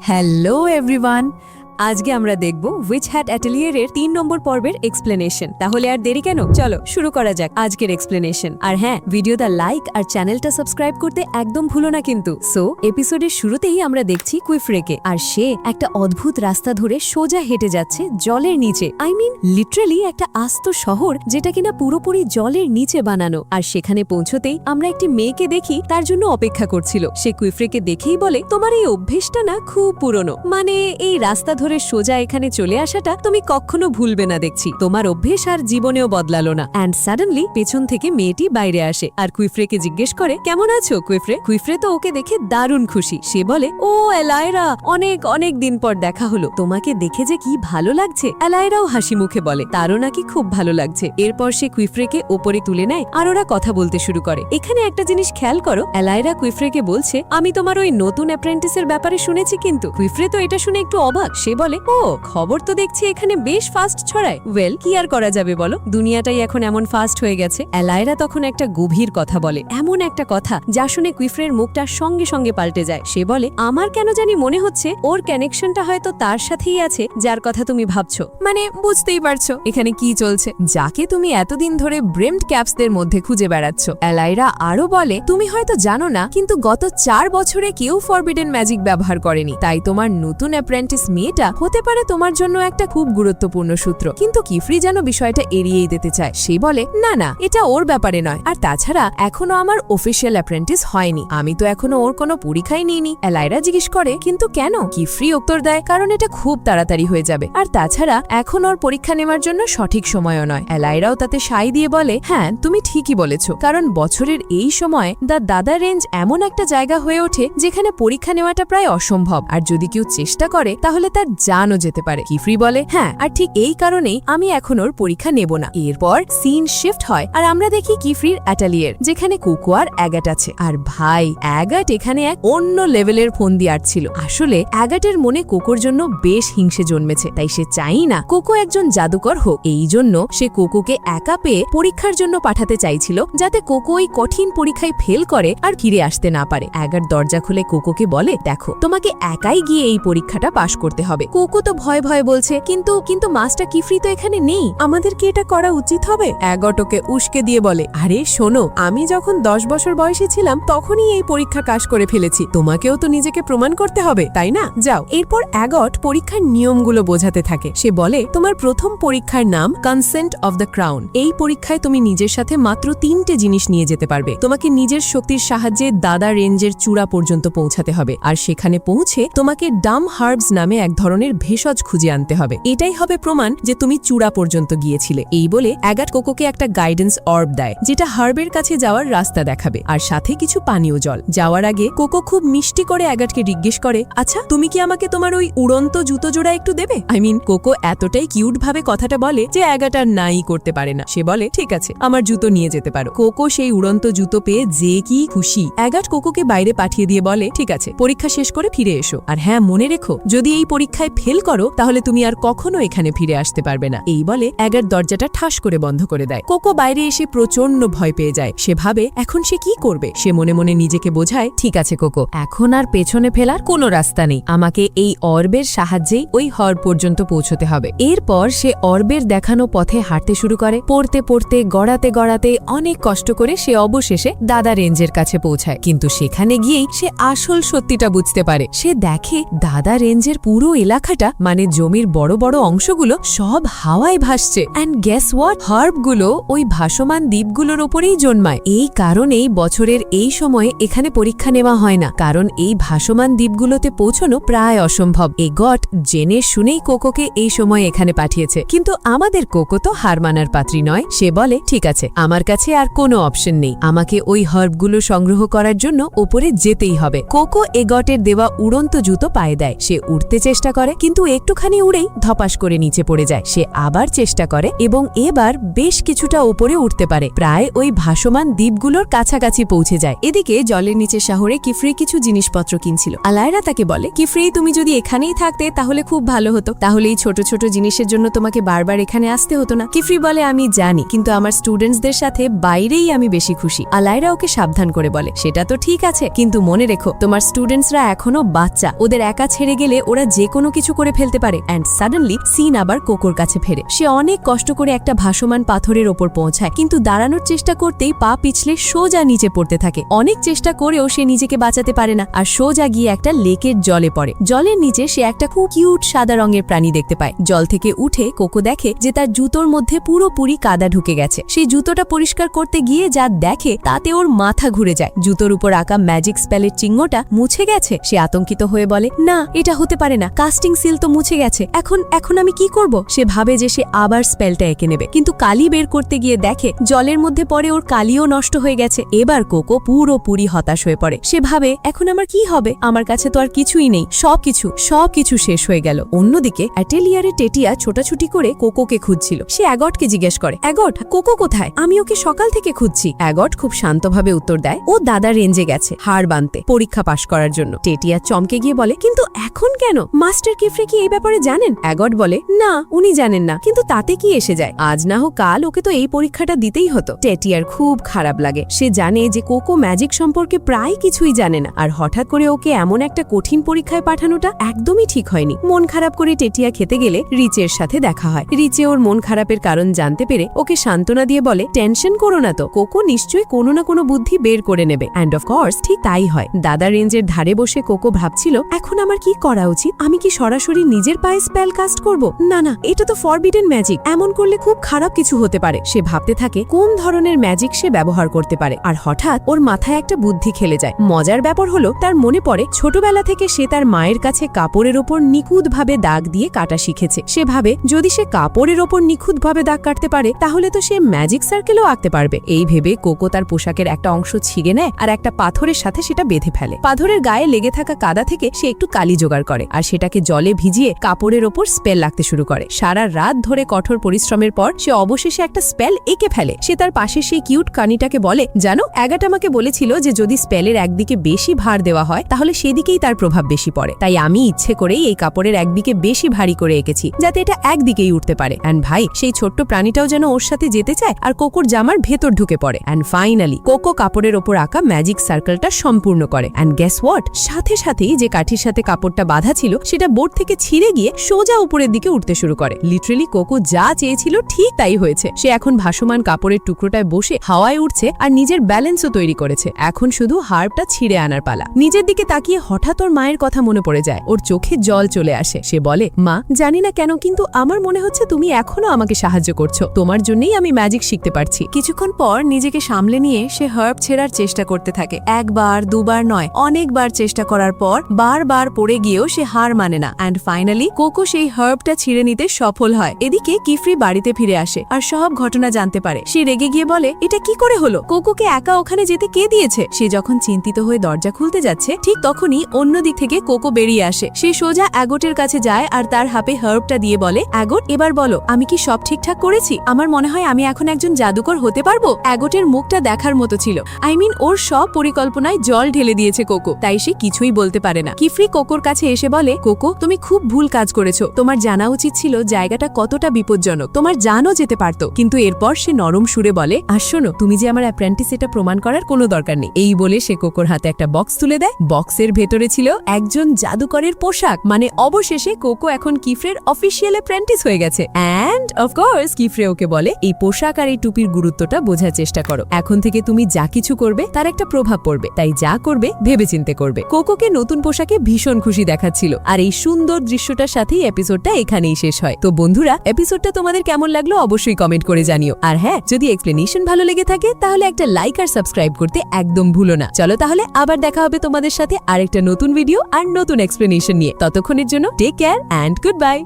Hello everyone, আজকে আমরা দেখব উইচ হ্যাট অ্যাটেলিয়ারের ৩ নম্বর পর্বের এক্সপ্লেনেশন। তাহলে আর দেরি কেন, চলো শুরু করা যাক আজকের এক্সপ্লেনেশন। আর হ্যাঁ, ভিডিওটা লাইক আর চ্যানেলটা সাবস্ক্রাইব করতে একদম ভুলো না কিন্তু। সো এপিসোডের শুরুতেই আমরা দেখছি কুইফ্রেকে, আর সে একটা অদ্ভুত রাস্তা ধরে সোজা হেঁটে যাচ্ছে জলের নিচে। আই মিন লিটারালি একটা আস্ত শহর যেটা কিনা পুরোপুরি জলের নিচে বানানো। আর সেখানে পৌঁছতেই আমরা একটি মেয়েকে দেখি তার জন্য অপেক্ষা করছিল। সে কুইফ্রেকে দেখেই বলে, তোমার এই অভ্যেসটা না খুব পুরনো, মানে এই রাস্তা ধরে সোজা এখানে চলে আসাটা তুমি কখনো ভুলবে না দেখছি। তোমার অভ্যেস আর জীবনেও বদলালো না। অ্যান্ড সাডেনলি পেছন থেকে মেয়েটি বাইরে আসে আর কুইফ্রেকে জিজ্ঞেস করে, কেমন আছো কুইফ্রে? কুইফ্রে তো ওকে দেখে দারুণ খুশি। সে বলে, ও এলায়রা, অনেক অনেক দিন পর দেখা হলো, তোমাকে দেখে যে কি ভালো লাগছে। এলায়রাও হাসি মুখে বলে তারও নাকি খুব ভালো লাগছে। এরপর সে কুইফ্রেকে ওপরে তুলে নেয় আর ওরা কথা বলতে শুরু করে। এখানে একটা জিনিস খেয়াল করো, এলায়রা কুইফ্রেকে বলছে, আমি তোমার ওই নতুন অ্যাপ্রেন্টিসের ব্যাপারে শুনেছি কিন্তু। কুইফ্রে তো এটা শুনে একটু অবাক। সে বলে, ও খবর তো দেখছি এখানে বেশ ফাস্ট ছড়ায়। ওয়েল, কি আর করা যাবে বলো, দুনিয়াটাই এখন এমন ফাস্ট হয়ে গেছে। এলায়রা তখন একটা গভীর কথা বলে, এমন একটা কথা যা শুনে কুইফ্রের মুখটা সঙ্গে সঙ্গে পাল্টে যায়। সে বলে, আমার কেন জানি মনে হচ্ছে ওর কানেকশনটা হয়তো তার সাথেই আছে যার কথা তুমি ভাবছো। মানে বুঝতেই পারছো এখানে কি চলছে, যাকে তুমি এতদিন ধরে ব্রেমড ক্যাপসদের মধ্যে খুঁজে বেড়াচ্ছ। এলায়রা আরো বলে, তুমি হয়তো জানো না, কিন্তু গত 4 বছরে কেউ ফরবিডেন ম্যাজিক ব্যবহার করেনি। তাই তোমার নতুন অ্যাপ্রেন্টিস মেয়েটা হতে পারে তোমার জন্য একটা খুব গুরুত্বপূর্ণ সূত্র। কিন্তু কিফ্রি যেন বিষয়টা এড়িয়েই দিতে চায়। সে বলে, না না, এটা ওর ব্যাপারে নয়। আর তাছাড়া এখনো আমার অফিসিয়াল অ্যাপ্রেন্টিস হয়নি, আমি তো এখনো ওর কোনো পরীক্ষাই নিইনি। এলায়রা জিজ্ঞেস করে, কিন্তু কেন? কিফ্রি উত্তর দেয়, কারণ এটা খুব তাড়াতাড়ি হয়ে যাবে, আর তাছাড়া এখন ওর পরীক্ষা নেওয়ার জন্য সঠিক সময়ও নয়। এলায়রাও তাতে সাই দিয়ে বলে, হ্যাঁ তুমি ঠিকই বলেছ, কারণ বছরের এই সময় দাদা রেঞ্জ এমন একটা জায়গা হয়ে ওঠে যেখানে পরীক্ষা নেওয়াটা প্রায় অসম্ভব, আর যদি কেউ চেষ্টা করে তাহলে তার জানও যেতে পারে। কিফ্রি বলে, হ্যাঁ, আর ঠিক এই কারণেই আমি এখন ওর পরীক্ষা নেব না। এরপর সিন শিফট হয় আর আমরা দেখি কিফ্রির অ্যাটালিয়ার, যেখানে কোকো আর অ্যাগাট আছে। আর ভাই, অ্যাগাট এখানে এক অন্য লেভেলের ফন্দি আটছিল। আসলে অ্যাগাটের মনে কোকোর জন্য বেশ হিংসে জন্মেছে, তাই সে চাই না কোকো একজন জাদুকর হোক। এই জন্য সে কোকোকে একা পেয়ে পরীক্ষার জন্য পাঠাতে চাইছিল, যাতে কোকো ওই কঠিন পরীক্ষায় ফেল করে আর ফিরে আসতে না পারে। অ্যাগাট দরজা খুলে কোকোকে বলে, দেখো, তোমাকে একাই গিয়ে এই পরীক্ষাটা পাশ করতে হবে। কোকো তো ভয় ভয় বলছে, কিন্তু মাস্টার কিফ্রি তো এখানে নেই, আমাদের কি এটা করা উচিত হবে? অ্যাগাট ওকে উস্কে দিয়ে বলে, আরে শোনো, আমি যখন 10 বছর বয়সী ছিলাম তখনই এই পরীক্ষা পাশ করে ফেলেছি, তোমাকেও তো নিজেকে প্রমাণ করতে হবে, তাই না? যাও। এরপর অ্যাগাট পরীক্ষার নিয়মগুলো বোঝাতে থাকে। সে বলে, তোমার প্রথম পরীক্ষার নাম কনসেন্ট অফ দ্য ক্রাউন। এই পরীক্ষায় তুমি নিজের সাথে মাত্র 3টে জিনিস নিয়ে যেতে পারবে। তোমাকে নিজের শক্তির সাহায্যে দাদা রেঞ্জের চূড়া পর্যন্ত পৌঁছাতে হবে, আর সেখানে পৌঁছে তোমাকে ডাম হার্বস নামে এক ধরনের ভেষজ খুঁজে আনতে হবে। এটাই হবে প্রমাণ যে তুমি চূড়া পর্যন্ত গিয়েছিলে। এই বলে অ্যাগাট কোকোকে একটা গাইডেন্স অর্ব দেয়, যেটা হার্বের কাছে যাওয়ার রাস্তা দেখাবে, আর সাথে কিছু পানীয় জল। যাওয়ার আগে কোকো খুব মিষ্টি করে অ্যাগাটকে জিজ্ঞেস করে, আচ্ছা তুমি কি আমাকে তোমার ওই উড়ন্ত জুতো জোড়া একটু দেবে? আই মিন, কোকো এতটাই কিউট ভাবে কথাটা বলে যে অ্যাগাট আর নাই করতে পারে না। সে বলে, ঠিক আছে, আমার জুতো নিয়ে যেতে পারো। কোকো সেই উড়ন্ত জুতো পেয়ে যে কি খুশি। অ্যাগাট কোকোকে বাইরে পাঠিয়ে দিয়ে বলে, ঠিক আছে, পরীক্ষা শেষ করে ফিরে এসো, আর হ্যাঁ মনে রেখো, যদি এই পরীক্ষায় ফেল করো তাহলে তুমি আর কখনো এখানে ফিরে আসতে পারবে না। এই বলে অ্যাগাট দরজাটা ঠাস করে বন্ধ করে দেয়। কোকো বাইরে এসে প্রচন্ড ভয় পেয়ে যায়। সে ভাবে এখন সে কি করবে। সে মনে মনে নিজেকে বোঝায়, ঠিক আছে কোকো, এখন আর পেছনে ফেলার কোনো রাস্তা নেই, আমাকে এই অর্বের সাহায্যেই ওই হর পর্যন্ত পৌঁছতে হবে। এরপর সে অর্বের দেখানো পথে হাঁটতে শুরু করে। পড়তে পড়তে গড়াতে গড়াতে অনেক কষ্ট করে সে অবশেষে দাদা রেঞ্জের কাছে পৌঁছায়। কিন্তু সেখানে গিয়েই সে আসল সত্যিটা বুঝতে পারে। সে দেখে দাদা রেঞ্জের পুরো এলাকাটা, মানে জমির বড় বড় অংশগুলো সব হাওয়ায় ভাসছে। অ্যান্ড গেস হোয়াট, হার্বগুলো ওই ভাসমান দ্বীপগুলোর ওপরেই জন্মায়। এই কারণেই বছরের এই সময়ে এখানে পরীক্ষা নেওয়া হয় না, কারণ এই ভাসমান দ্বীপগুলোতে পৌঁছানো প্রায় অসম্ভব। এগট জেনে শুনেই কোকোকে এই সময় এখানে পাঠিয়েছে। কিন্তু আমাদের কোকো তো হার মানার পাত্রী নয়। সে বলে, ঠিক আছে, আমার কাছে আর কোনো অপশন নেই, আমাকে ওই হার্বগুলো সংগ্রহ করার জন্য ওপরে যেতেই হবে। কোকো এগটের দেওয়া উড়ন্ত জুতো পায়ে দেয়। সে উঠতে চেষ্টা করে করে, কিন্তু একটুখানি উড়েই ধপাস করে নিচে পড়ে যায়। সে আবার চেষ্টা করে এবং এবার বেশ কিছুটা ওপরে উঠতে পারে, প্রায় ওই ভাসমান দ্বীপগুলোর কাছাকাছি পৌঁছে যায়। এদিকে জলের নিচে শহরে কিফরি কিছু জিনিসপত্র কিনছিল। আলায়রা তাকে বলে, কিফরি তুমি যদি এখানেই থাকতে তাহলে খুব ভালো হতো, তাহলে এই ছোট ছোট জিনিসের জন্য তোমাকে বারবার এখানে আসতে হতো না। কিফরি বলে, আমি জানি, কিন্তু আমার স্টুডেন্টসদের সাথে বাইরেই আমি বেশি খুশি। আলায়রা ওকে সাবধান করে বলে, সেটা তো ঠিক আছে, কিন্তু মনে রেখো তোমার স্টুডেন্টসরা এখনো বাচ্চা, ওদের একা ছেড়ে গেলে ওরা যে কোনো কিছু করে ফেলতে পারে। অ্যান্ড সাডেনলি সিন আবার কোকোর কাছে ফেরে। সে অনেক কষ্ট করে একটা ভাসমান পাথরের ওপর পৌঁছায়, কিন্তু দাঁড়ানোর চেষ্টা করতেই পা পিছলে সোজা নিচে পড়তে থাকে। অনেক চেষ্টা করেও সে নিজেকে বাঁচাতে পারে না আর সোজা গিয়ে একটা লেকের জলে পড়ে। জলের নিচে সে একটা খুব কিউট সাদা রঙের প্রাণী দেখতে পায়। জল থেকে উঠে কোকো দেখে যে তার জুতোর মধ্যে পুরোপুরি কাদা ঢুকে গেছে। সেই জুতোটা পরিষ্কার করতে গিয়ে যা দেখে তাতে ওর মাথা ঘুরে যায়। জুতোর উপর আঁকা ম্যাজিক স্পেলের চিহ্নটা মুছে গেছে। সে আতঙ্কিত হয়ে বলে, না, এটা হতে পারে না, কাস্টিং সিল তো মুছে গেছে, এখন আমি কি করব? সে ভাবে যে সে আবার স্পেলটা এঁকে নেবে, কিন্তু কালি বের করতে গিয়ে দেখে জলের মধ্যে পড়ে ওর কালিও নষ্ট হয়ে গেছে। এবার কোকো পুরোপুরি হতাশ হয়ে পড়ে। সে ভাবে, এখন আমার কি হবে? আমার কাছে তো আর কিছুই নেই, সবকিছু শেষ হয়ে গেল। অন্যদিকে অ্যাটেলিয়ারে টেটিয়া ছোটাছুটি করে কোকোকে খুঁজছিল। সে অ্যাগটকে জিজ্ঞেস করে, অ্যাগট, কোকো কোথায়? আমি ওকে সকাল থেকে খুঁজছি। অ্যাগট খুব শান্তভাবে উত্তর দেয়, ও দাদা রেঞ্জে গেছে হাড় বাঁধতে, পরীক্ষা পাশ করার জন্য। টেটিয়া চমকে গিয়ে বলে, কিন্তু এখন কেন? মাস্টার কিফরি কি এই ব্যাপারে জানেন? অ্যাগট বলে, না, উনি জানেন না, কিন্তু তাতে কি এসে যায়? আজ না হোক কাল ওকে তো এই পরীক্ষাটা দিতেই হতো। টেটিয়ার খুব খারাপ লাগে। সে জানে যে কোকো ম্যাজিক সম্পর্কে প্রায় কিছুই জানে না, আর হঠাৎ করে ওকে এমন একটা কঠিন পরীক্ষায় পাঠানোটা একদমই ঠিক হয়নি। মন খারাপ করে টেটিয়া খেতে গেলে রিচের সাথে দেখা হয়। রিচে ওর মন খারাপের কারণ জানতে পেরে ওকে সান্ত্বনা দিয়ে বলে, টেনশন করো না তো, কোকো নিশ্চয়ই কোনো না কোনো বুদ্ধি বের করে নেবে। অ্যান্ড অফ কোর্স ঠিক তাই হয়। দাদা রেঞ্জের ধারে বসে কোকো ভাবছিল, এখন আমার কি করা উচিত? আমি কি সরাসরি নিজের পায়ে স্পেল কাস্ট করব? না, এটা তো ফরবিডেন ম্যাজিক, এমন করলে খুব খারাপ কিছু হতে পারে। সে ভাবতে থাকে কোন ধরনের ম্যাজিক সে ব্যবহার করতে পারে, আর হঠাৎ ওর মাথায় একটা বুদ্ধি খেলে যায়। মজার ব্যাপার হলো, তার মনে পড়ে ছোটবেলা থেকে সে তার মায়ের কাছে কাপড়ের ওপর নিখুঁতভাবে দাগ দিয়ে কাটা শিখেছে। সে ভাবে, যদি সে কাপড়ের ওপর নিখুঁতভাবে দাগ কাটতে পারে তাহলে তো সে ম্যাজিক সার্কেলও আঁকতে পারবে। এই ভেবে কোকো তার পোশাকের একটা অংশ ছিঁড়ে নেয় আর একটা পাথরের সাথে সেটা বেঁধে ফেলে। পাথরের গায়ে লেগে থাকা কাদা থেকে সে একটু কালি জোগাড় করে আর সেটাকে জলে ভিজিয়ে কাপড়ের ওপর স্পেল লাগতে শুরু করে। সারা রাত ধরে কঠোর পরিশ্রমের পর সে অবশেষে একটা স্পেল এঁকে ফেলে। সে তার পাশে সেই কিউট কানিটাকে বলে, জানো, অ্যাগাট আমাকে বলেছিল যে যদি স্পেলের একদিকে বেশি ভার দেওয়া হয় তাহলে সেদিকেই তার প্রভাব বেশি পড়ে, তাই আমি ইচ্ছে করেই এই কাপড়ের একদিকে বেশি ভারী করে এঁকেছি যাতে এটা একদিকেই উঠতে পারে। অ্যান্ড ভাই, সেই ছোট্ট প্রাণীটাও যেন ওর সাথে যেতে চায় আর কোকোর জামার ভেতর ঢুকে পড়ে। অ্যান্ড ফাইনালি কোকো কাপড়ের ওপর আঁকা ম্যাজিক সার্কেলটা সম্পূর্ণ করে। অ্যান্ড গেস হোয়াট, সাথে সাথেই যে কাঠির সাথে কাপড়টা বাঁধা ছিল সেটা বোর্ড থেকে ছিঁড়ে গিয়ে সোজা উপরের দিকে উঠতে শুরু করে। লিটারেলি কোকো যা চেয়েছিল ঠিক তাই হয়েছে। সে এখন ভাসমান কাপড়ের টুকরোটায় বসে হাওয়ায় উঠছে আর নিজের ব্যালেন্সও তৈরি করেছে। এখন শুধু হার্বটা ছিঁড়ে আনার পালা। নিজের দিকে তাকিয়ে হঠাৎ ওর মায়ের কথা মনে পড়ে যায়। ওর চোখে জল চলে আসে। সে বলে, মা, জানি না কেন কিন্তু আমার মনে হচ্ছে তুমি এখনো আমাকে সাহায্য করছো, তোমার জন্যই আমি ম্যাজিক শিখতে পারছি। কিছুক্ষণ পর নিজেকে সামলে নিয়ে সে হার্ব ছেঁড়ার চেষ্টা করতে থাকে। একবার দুবার নয়, অনেকবার চেষ্টা করার পর বারবার পড়ে গিয়েও সে হার মানে না। অ্যান্ড ফাইনালি কোকো সেই হার্বটা ছিঁড়ে নিতে সফল হয়। এদিকে কিফরি বাড়িতে ফিরে আসে আর সব ঘটনা জানতে পারে। সে রেগে গিয়ে বলে, এটা কি করে হলো? কোকোকে একা ওখানে যেতে কে দিয়েছে? সে যখন চিন্তিত হয়ে দরজা খুলতে যাচ্ছে ঠিক তখনই অন্য দিক থেকে কোকো বেরিয়ে আসে। সে সোজা অ্যাগটের কাছে যায় আর তার হাতে হার্বটা দিয়ে বলে, অ্যাগট, এবার বলো আমি কি সব ঠিকঠাক করেছি? আমার মনে হয় আমি এখন একজন জাদুকর হতে পারবো। অ্যাগটের মুখটা দেখার মতো ছিল। ওর সব পরিকল্পনায় জল ঢেলে দিয়েছে কোকো, তাই সে কিছুই বলতে পারে না। কিফরি কোকোর কাছে এসে বলে, কোকো, তুমি খুব ভুল কাজ করেছো। তোমার জানা উচিত ছিল জায়গাটা কতটা বিপজ্জনক, তোমার জানও যেতে পারতো। কিন্তু এরপর সে নরম সুরে বলে, আর শোনো, তুমি যে আমার অ্যাপ্রেন্টিস এটা প্রমাণ করার কোনো দরকার নেই। এই বলে সে কোকোর হাতে একটা বক্স তুলে দেয়। বক্সের ভেতরে ছিল একজন জাদুকরের পোশাক। মানে অবশেষে কোকো এখন কিফরের অফিসিয়াল অ্যাপ্রেন্টিস হয়ে গেছে। অ্যান্ড অফকোর্স কিফরে ওকে বলে, এই পোশাক আর এই টুপির গুরুত্বটা বোঝার চেষ্টা করো। এখন থেকে তুমি যা কিছু করবে তার একটা প্রভাব পড়বে, তাই যা করবে ভেবেচিন্তে করবে। কোকোকে নতুন পোশাকে ভীষণ খুশি দেখাচ্ছিল। আর এই সুন্দর দৃশ্যটার সাথেই এপিসোডটা এখানেই শেষ হয়। তো বন্ধুরা, এপিসোডটা তোমাদের কেমন লাগলো অবশ্যই কমেন্ট করে জানিও। আর হ্যাঁ, যদি এক্সপ্লেনেশন ভালো লেগে থাকে তাহলে একটা লাইক আর সাবস্ক্রাইব করতে একদম ভুলো না। চলো তাহলে আবার দেখা হবে তোমাদের সাথে আরেকটা নতুন ভিডিও আর নতুন এক্সপ্লেনেশন নিয়ে। ততক্ষণের জন্য take care and good bye.